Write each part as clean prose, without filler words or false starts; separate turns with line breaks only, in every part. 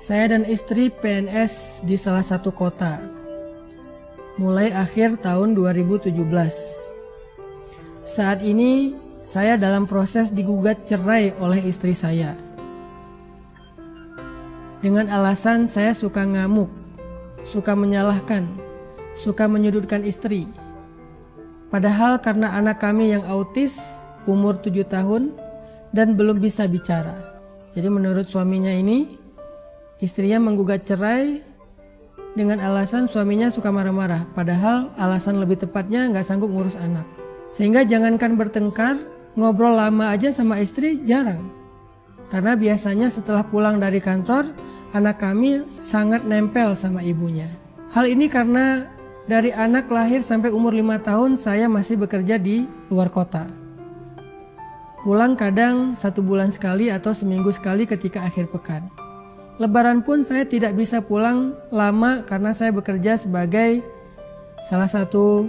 Saya dan istri PNS di salah satu kota, mulai akhir tahun 2017. Saat ini saya dalam proses digugat cerai oleh istri saya. Dengan alasan saya suka ngamuk, suka menyalahkan, suka menyudutkan istri. Padahal karena anak kami yang autis, umur 7 tahun, dan belum bisa bicara. Jadi menurut suaminya ini, istrinya menggugat cerai dengan alasan suaminya suka marah-marah, padahal alasan lebih tepatnya nggak sanggup ngurus anak. Sehingga jangankan bertengkar, ngobrol lama aja sama istri jarang. Karena biasanya setelah pulang dari kantor, anak kami sangat nempel sama ibunya. Hal ini karena dari anak lahir sampai umur 5 tahun saya masih bekerja di luar kota. Pulang kadang 1 bulan sekali atau seminggu sekali ketika akhir pekan. Lebaran pun saya tidak bisa pulang lama karena saya bekerja sebagai salah satu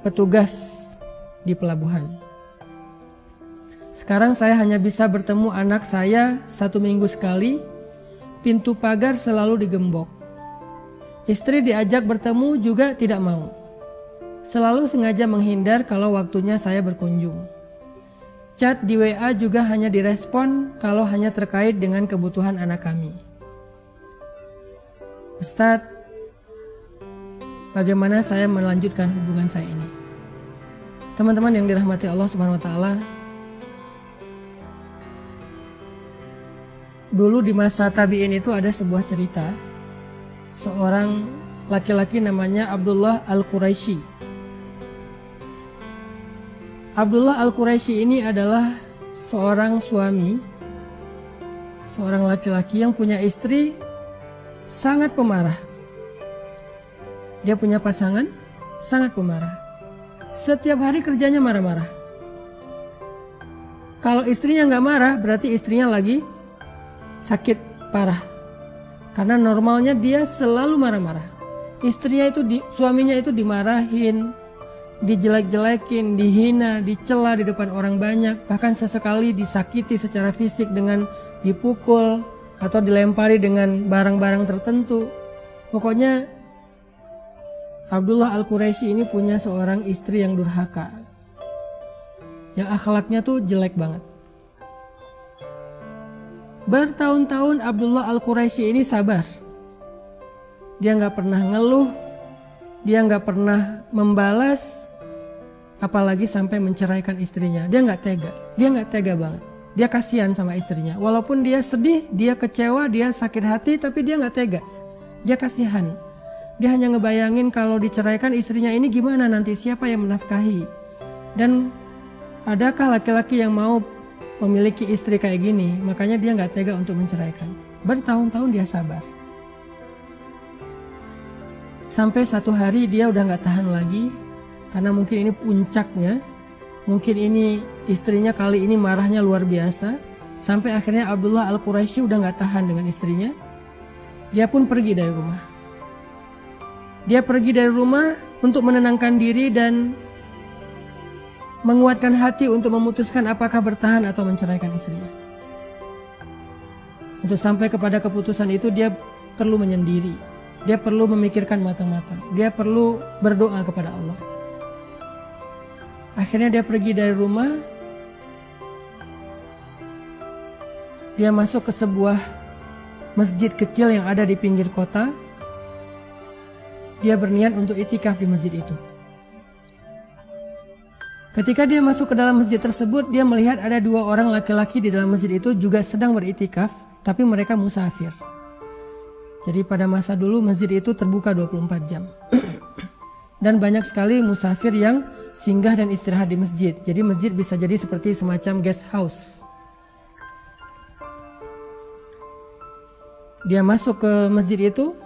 petugas di pelabuhan. Sekarang saya hanya bisa bertemu anak saya 1 minggu sekali, pintu pagar selalu digembok. Istri diajak bertemu juga tidak mau. Selalu sengaja menghindar kalau waktunya saya berkunjung. Chat di WA juga hanya direspon kalau hanya terkait dengan kebutuhan anak kami. Ustadz, bagaimana saya melanjutkan hubungan saya ini? Teman-teman yang dirahmati Allah Subhanahu wa Ta'ala, dulu di masa tabi'in itu ada sebuah cerita. Seorang laki-laki namanya Abdullah Al-Quraisy. Abdullah Al-Quraisy ini adalah seorang suami, seorang laki-laki yang punya istri sangat pemarah. Dia punya pasangan sangat pemarah. Setiap hari kerjanya marah-marah. Kalau istrinya nggak marah, berarti istrinya lagi sakit parah. Karena normalnya dia selalu marah-marah. Suaminya itu dimarahin, dijelek-jelekin, dihina, dicela di depan orang banyak, bahkan sesekali disakiti secara fisik dengan dipukul atau dilempari dengan barang-barang tertentu. Pokoknya Abdullah Al-Quraisy ini punya seorang istri yang durhaka, yang akhlaknya tuh jelek banget. Bertahun-tahun Abdullah Al-Quraisy ini sabar. Dia nggak pernah ngeluh, dia nggak pernah membalas, apalagi sampai menceraikan istrinya. Dia nggak tega banget. Dia kasihan sama istrinya. Walaupun dia sedih, dia kecewa, dia sakit hati, tapi dia nggak tega. Dia kasihan. Dia hanya ngebayangin kalau diceraikan istrinya ini gimana nanti, siapa yang menafkahi. Dan adakah laki-laki yang mau memiliki istri kayak gini? Makanya dia nggak tega untuk menceraikan. Bertahun-tahun dia sabar. Sampai satu hari dia udah nggak tahan lagi, karena mungkin ini puncaknya. Mungkin ini istrinya kali ini marahnya luar biasa. Sampai akhirnya Abdullah Al-Quraisy udah gak tahan dengan istrinya. Dia pun pergi dari rumah. Dia pergi dari rumah untuk menenangkan diri dan menguatkan hati untuk memutuskan apakah bertahan atau menceraikan istrinya. Untuk sampai kepada keputusan itu dia perlu menyendiri. Dia perlu memikirkan matang-matang. Dia perlu berdoa kepada Allah. Akhirnya dia pergi dari rumah. Dia masuk ke sebuah masjid kecil yang ada di pinggir kota. Dia berniat untuk iktikaf di masjid itu. Ketika dia masuk ke dalam masjid tersebut, dia melihat ada 2 orang laki-laki di dalam masjid itu juga sedang beriktikaf, tapi mereka musafir. Jadi pada masa dulu masjid itu terbuka 24 jam. Dan banyak sekali musafir yang singgah dan istirahat di masjid. Jadi masjid bisa jadi seperti semacam guest house. Dia masuk ke masjid itu.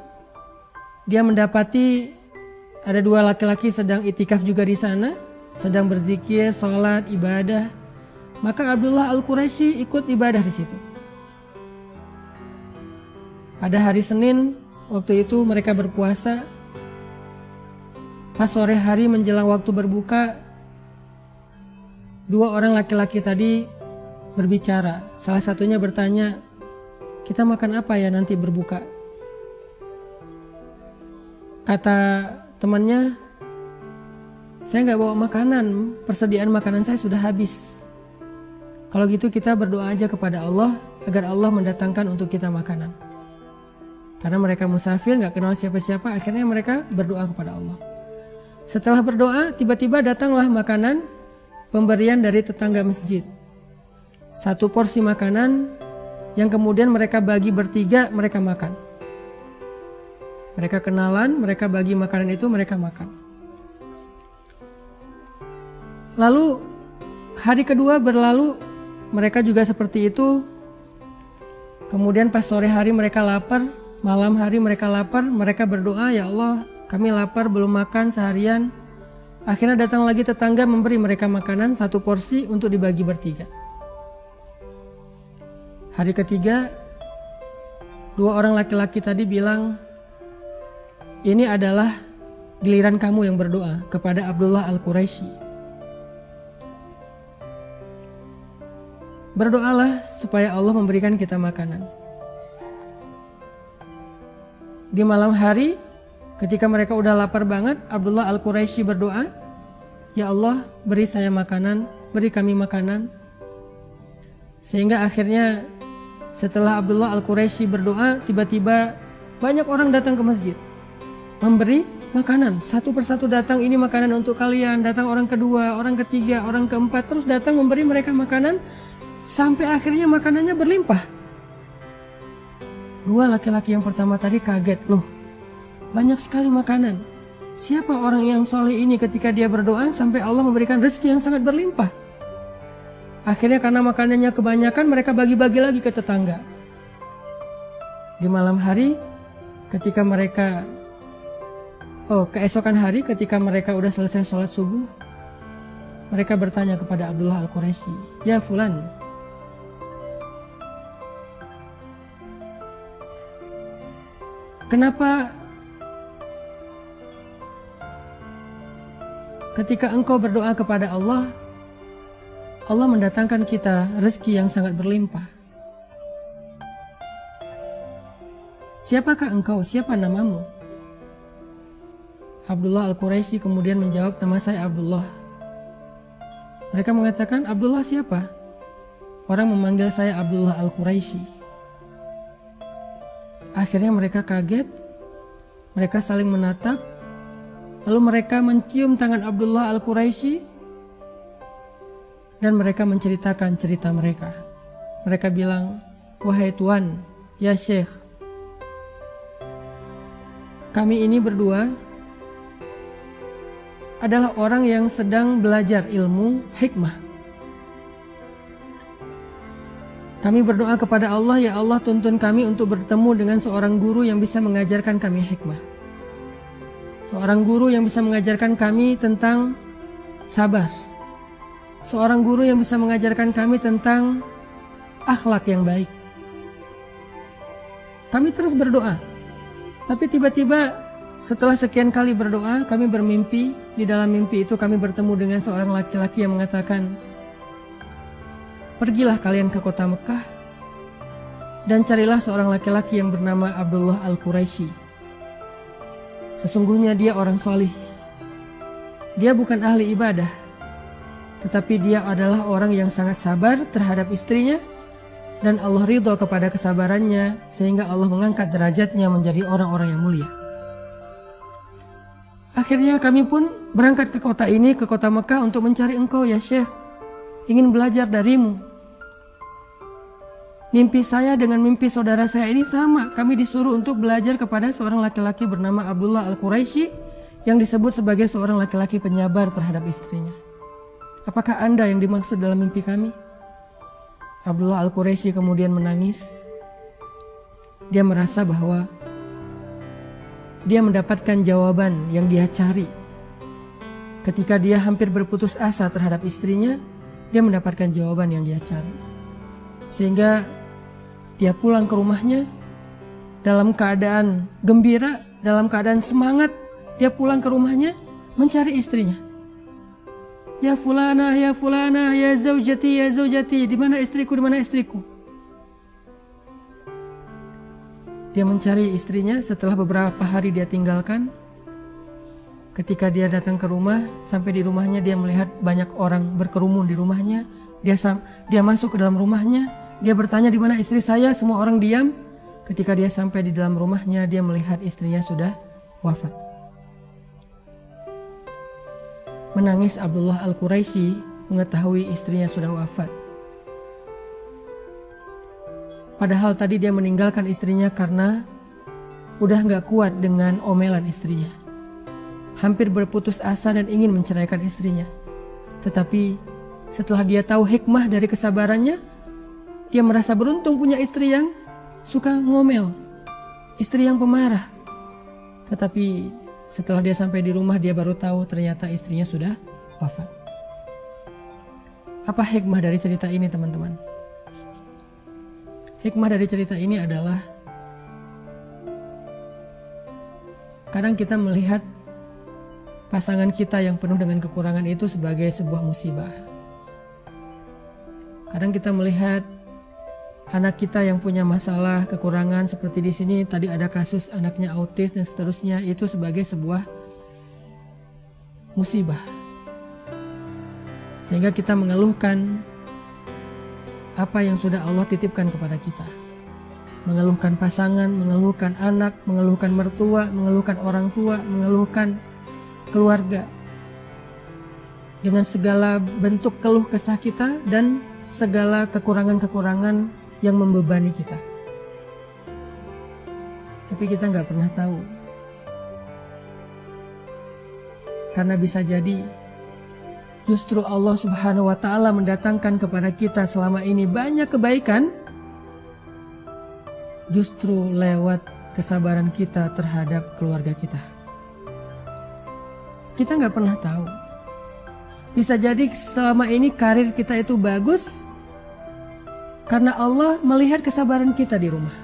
Dia mendapati ada 2 laki-laki sedang iktikaf juga di sana. Sedang berzikir, sholat, ibadah. Maka Abdullah Al-Quraisy ikut ibadah di situ. Pada hari Senin, waktu itu mereka berpuasa. Pas sore hari menjelang waktu berbuka, 2 orang laki-laki tadi berbicara. Salah satunya bertanya, kita makan apa ya nanti berbuka? Kata temannya, saya nggak bawa makanan, persediaan makanan saya sudah habis. Kalau gitu kita berdoa aja kepada Allah agar Allah mendatangkan untuk kita makanan. Karena mereka musafir, nggak kenal siapa-siapa, akhirnya mereka berdoa kepada Allah. Setelah berdoa, tiba-tiba datanglah makanan pemberian dari tetangga masjid. 1 porsi makanan yang kemudian mereka bagi bertiga, mereka makan. Mereka kenalan, mereka bagi makanan itu, mereka makan. Lalu hari kedua berlalu, mereka juga seperti itu. Kemudian pas sore hari mereka lapar, malam hari mereka lapar, mereka berdoa, ya Allah, kami lapar belum makan seharian. Akhirnya datang lagi tetangga memberi mereka makanan 1 porsi untuk dibagi bertiga. Hari ketiga, 2 orang laki-laki tadi bilang, ini adalah giliran kamu yang berdoa kepada Abdullah Al-Quraisy. Berdoalah supaya Allah memberikan kita makanan. Di malam hari, ketika mereka udah lapar banget, Abdullah Al-Quraisy berdoa, ya Allah, beri saya makanan, beri kami makanan. Sehingga akhirnya setelah Abdullah Al-Quraisy berdoa, tiba-tiba banyak orang datang ke masjid memberi makanan. 1 persatu datang, ini makanan untuk kalian. Datang orang kedua, orang ketiga, orang keempat, terus datang memberi mereka makanan. Sampai akhirnya makanannya berlimpah. 2 laki-laki yang pertama tadi kaget, loh banyak sekali makanan. Siapa orang yang soleh ini ketika dia berdoa sampai Allah memberikan rezeki yang sangat berlimpah? Akhirnya karena makanannya kebanyakan, mereka bagi-bagi lagi ke tetangga. Di malam hari, ketika mereka, keesokan hari ketika mereka udah selesai sholat subuh, mereka bertanya kepada Abdullah Al-Quraisy, ya Fulan, kenapa ketika engkau berdoa kepada Allah, Allah mendatangkan kita rezeki yang sangat berlimpah? Siapakah engkau? Siapa namamu? Abdullah Al-Quraisy kemudian menjawab, nama saya Abdullah. Mereka mengatakan, Abdullah siapa? Orang memanggil saya Abdullah Al-Quraisy. Akhirnya mereka kaget, mereka saling menatap, lalu mereka mencium tangan Abdullah Al-Quraisy dan mereka menceritakan cerita mereka. Mereka bilang, wahai Tuan, ya Syekh, kami ini berdua adalah orang yang sedang belajar ilmu hikmah. Kami berdoa kepada Allah, ya Allah, tuntun kami untuk bertemu dengan seorang guru yang bisa mengajarkan kami hikmah. Seorang guru yang bisa mengajarkan kami tentang sabar. Seorang guru yang bisa mengajarkan kami tentang akhlak yang baik. Kami terus berdoa. Tapi tiba-tiba setelah sekian kali berdoa, kami bermimpi. Di dalam mimpi itu kami bertemu dengan seorang laki-laki yang mengatakan, pergilah kalian ke kota Mekah dan carilah seorang laki-laki yang bernama Abdullah Al-Quraisy. Sesungguhnya dia orang solih. Dia bukan ahli ibadah, tetapi dia adalah orang yang sangat sabar terhadap istrinya, dan Allah ridho kepada kesabarannya, sehingga Allah mengangkat derajatnya menjadi orang-orang yang mulia. Akhirnya kami pun berangkat ke kota ini, ke kota Mekah untuk mencari engkau ya Syekh, ingin belajar darimu. Mimpi saya dengan mimpi saudara saya ini sama. Kami disuruh untuk belajar kepada seorang laki-laki bernama Abdullah Al-Quraisy yang disebut sebagai seorang laki-laki penyabar terhadap istrinya. Apakah Anda yang dimaksud dalam mimpi kami? Abdullah Al-Quraisy kemudian menangis. Dia merasa bahwa dia mendapatkan jawaban yang dia cari. Ketika dia hampir berputus asa terhadap istrinya, dia mendapatkan jawaban yang dia cari. Sehingga dia pulang ke rumahnya dalam keadaan gembira, dalam keadaan semangat. Dia pulang ke rumahnya mencari istrinya. Ya fulana, ya zaujati, di mana istriku, di mana istriku? Dia mencari istrinya. Setelah beberapa hari dia tinggalkan, ketika dia datang ke rumah, sampai di rumahnya dia melihat banyak orang berkerumun di rumahnya. Dia masuk ke dalam rumahnya. Dia bertanya, di mana istri saya? Semua orang diam. Ketika dia sampai di dalam rumahnya, dia melihat istrinya sudah wafat. Menangis Abdullah Al-Quraisy mengetahui istrinya sudah wafat. Padahal tadi dia meninggalkan istrinya karena udah gak kuat dengan omelan istrinya. Hampir berputus asa dan ingin menceraikan istrinya. Tetapi setelah dia tahu hikmah dari kesabarannya, dia merasa beruntung punya istri yang suka ngomel, istri yang pemarah. Tetapi setelah dia sampai di rumah, dia baru tahu ternyata istrinya sudah wafat. Apa hikmah dari cerita ini, teman-teman? Hikmah dari cerita ini adalah kadang kita melihat pasangan kita yang penuh dengan kekurangan itu sebagai sebuah musibah. Kadang kita melihat anak kita yang punya masalah, kekurangan seperti di sini tadi ada kasus anaknya autis dan seterusnya, itu sebagai sebuah musibah. Sehingga kita mengeluhkan apa yang sudah Allah titipkan kepada kita. Mengeluhkan pasangan, mengeluhkan anak, mengeluhkan mertua, mengeluhkan orang tua, mengeluhkan keluarga. Dengan segala bentuk keluh kesah kita dan segala kekurangan-kekurangan yang membebani kita. Tapi kita nggak pernah tahu. Karena bisa jadi justru Allah Subhanahu wa Ta'ala mendatangkan kepada kita selama ini banyak kebaikan justru lewat kesabaran kita terhadap keluarga kita. Kita nggak pernah tahu. Bisa jadi selama ini karir kita itu bagus karena Allah melihat kesabaran kita di rumah.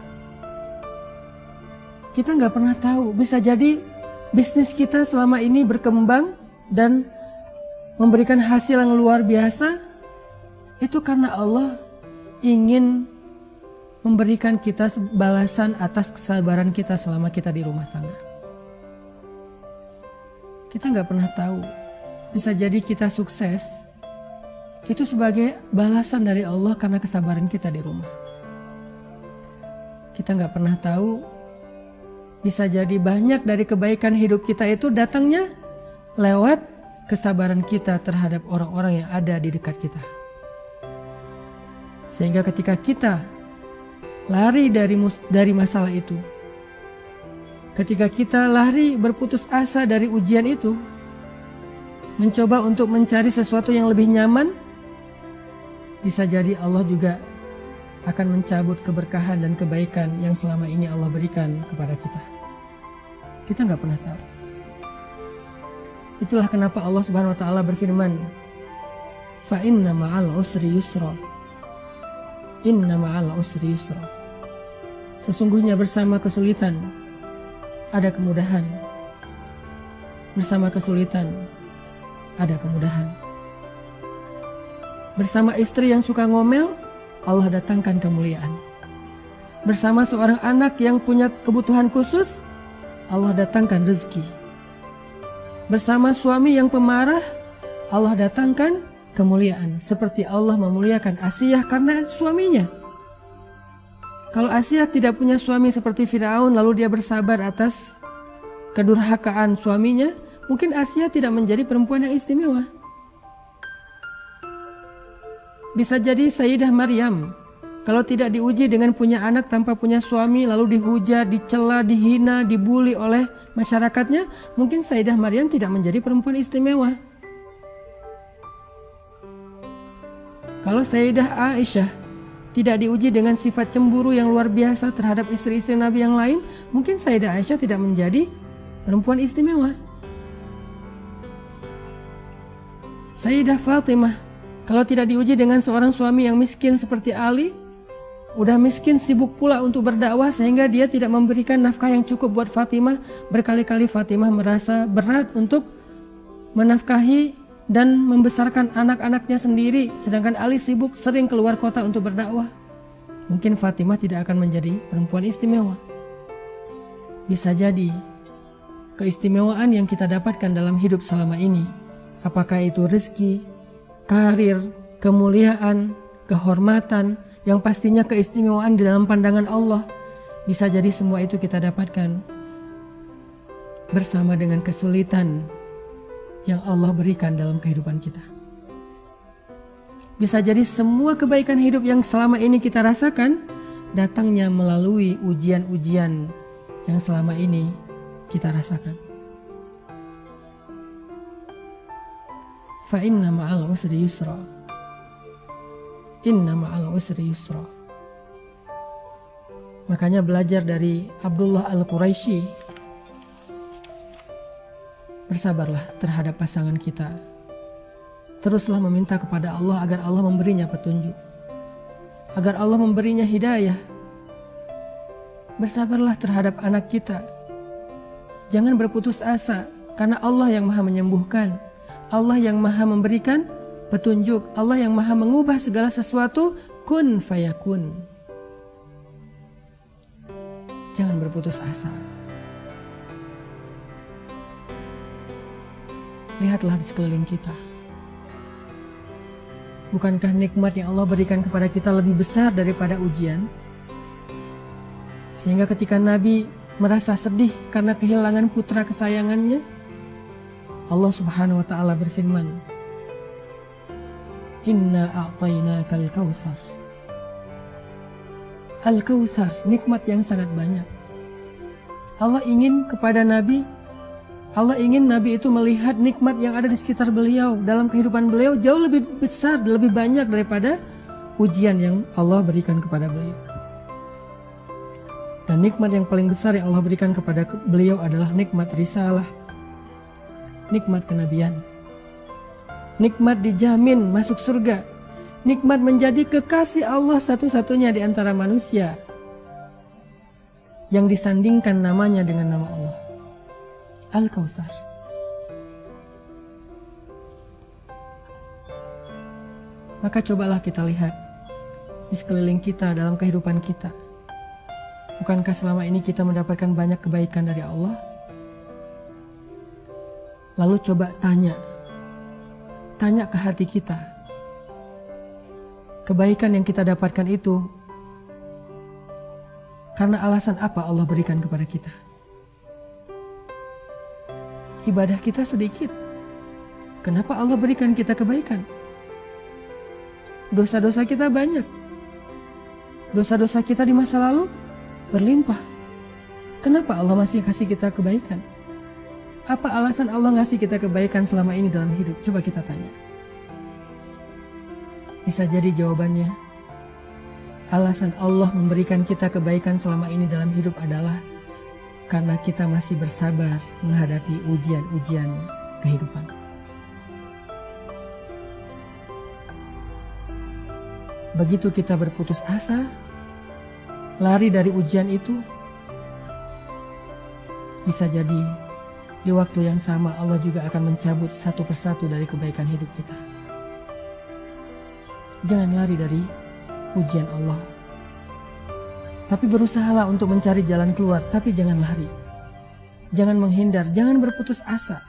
Kita nggak pernah tahu. Bisa jadi bisnis kita selama ini berkembang dan memberikan hasil yang luar biasa, itu karena Allah ingin memberikan kita balasan atas kesabaran kita selama kita di rumah tangga. Kita nggak pernah tahu. Bisa jadi kita sukses itu sebagai balasan dari Allah karena kesabaran kita di rumah. Kita nggak pernah tahu. Bisa jadi banyak dari kebaikan hidup kita itu datangnya lewat kesabaran kita terhadap orang-orang yang ada di dekat kita. Sehingga ketika kita lari dari masalah itu, ketika kita lari berputus asa dari ujian itu, mencoba untuk mencari sesuatu yang lebih nyaman, bisa jadi Allah juga akan mencabut keberkahan dan kebaikan yang selama ini Allah berikan kepada kita. Kita nggak pernah tahu. Itulah kenapa Allah Subhanahu wa Ta'ala berfirman, fa inna ma'al usri yusra. Inna ma'al usri yusra. Sesungguhnya bersama kesulitan ada kemudahan. Bersama kesulitan ada kemudahan. Bersama istri yang suka ngomel, Allah datangkan kemuliaan. Bersama seorang anak yang punya kebutuhan khusus, Allah datangkan rezeki. Bersama suami yang pemarah, Allah datangkan kemuliaan. Seperti Allah memuliakan Asiyah karena suaminya. Kalau Asiyah tidak punya suami seperti Firaun, lalu dia bersabar atas kedurhakaan suaminya, mungkin Asiyah tidak menjadi perempuan yang istimewa. Bisa jadi Sayyidah Maryam, kalau tidak diuji dengan punya anak tanpa punya suami, lalu dihujat, dicela, dihina, dibully oleh masyarakatnya, mungkin Sayyidah Maryam tidak menjadi perempuan istimewa. Kalau Sayyidah Aisyah tidak diuji dengan sifat cemburu yang luar biasa terhadap istri-istri Nabi yang lain, mungkin Sayyidah Aisyah tidak menjadi perempuan istimewa. Sayyidah Fatimah, kalau tidak diuji dengan seorang suami yang miskin seperti Ali, udah miskin, sibuk pula untuk berdakwah sehingga dia tidak memberikan nafkah yang cukup buat Fatimah. Berkali-kali Fatimah merasa berat untuk menafkahi dan membesarkan anak-anaknya sendiri, sedangkan Ali sibuk sering keluar kota untuk berdakwah. Mungkin Fatimah tidak akan menjadi perempuan istimewa. Bisa jadi keistimewaan yang kita dapatkan dalam hidup selama ini, apakah itu rezeki, karir, kemuliaan, kehormatan, yang pastinya keistimewaan di dalam pandangan Allah, bisa jadi semua itu kita dapatkan bersama dengan kesulitan yang Allah berikan dalam kehidupan kita. Bisa jadi semua kebaikan hidup yang selama ini kita rasakan datangnya melalui ujian-ujian yang selama ini kita rasakan. Fa inna ma'al usri yusra. Inna ma'al usri yusra. Makanya belajar dari Abdullah Al-Quraisy, bersabarlah terhadap pasangan kita. Teruslah meminta kepada Allah agar Allah memberinya petunjuk, agar Allah memberinya hidayah. Bersabarlah terhadap anak kita. Jangan berputus asa, karena Allah yang maha menyembuhkan, Allah yang maha memberikan petunjuk, Allah yang maha mengubah segala sesuatu. Kun fayakun. Jangan berputus asa. Lihatlah di sekeliling kita. Bukankah nikmat yang Allah berikan kepada kita lebih besar daripada ujian? Sehingga ketika Nabi merasa sedih karena kehilangan putra kesayangannya, Allah Subhanahu wa ta'ala berfirman, Inna a'tainakal kautsar. Al-Kautsar, nikmat yang sangat banyak. Allah ingin kepada Nabi, Allah ingin Nabi itu melihat nikmat yang ada di sekitar beliau, dalam kehidupan beliau jauh lebih besar, lebih banyak daripada ujian yang Allah berikan kepada beliau. Dan nikmat yang paling besar yang Allah berikan kepada beliau adalah nikmat risalah, nikmat kenabian, nikmat dijamin masuk surga, nikmat menjadi kekasih Allah satu-satunya di antara manusia, yang disandingkan namanya dengan nama Allah, Al-Kautsar. Maka cobalah kita lihat di sekeliling kita, dalam kehidupan kita. Bukankah selama ini kita mendapatkan banyak kebaikan dari Allah? Lalu coba tanya ke hati kita, kebaikan yang kita dapatkan itu karena alasan apa Allah berikan kepada kita? Ibadah kita sedikit, kenapa Allah berikan kita kebaikan? Dosa-dosa kita banyak, dosa-dosa kita di masa lalu berlimpah, kenapa Allah masih kasih kita kebaikan? Apa alasan Allah ngasih kita kebaikan selama ini dalam hidup? Coba kita tanya. Bisa jadi jawabannya, alasan Allah memberikan kita kebaikan selama ini dalam hidup adalah karena kita masih bersabar menghadapi ujian-ujian kehidupan. Begitu kita berputus asa, lari dari ujian itu, bisa jadi di waktu yang sama Allah juga akan mencabut satu persatu dari kebaikan hidup kita. Jangan lari dari ujian Allah, tapi berusahalah untuk mencari jalan keluar, tapi jangan lari. Jangan menghindar, jangan berputus asa.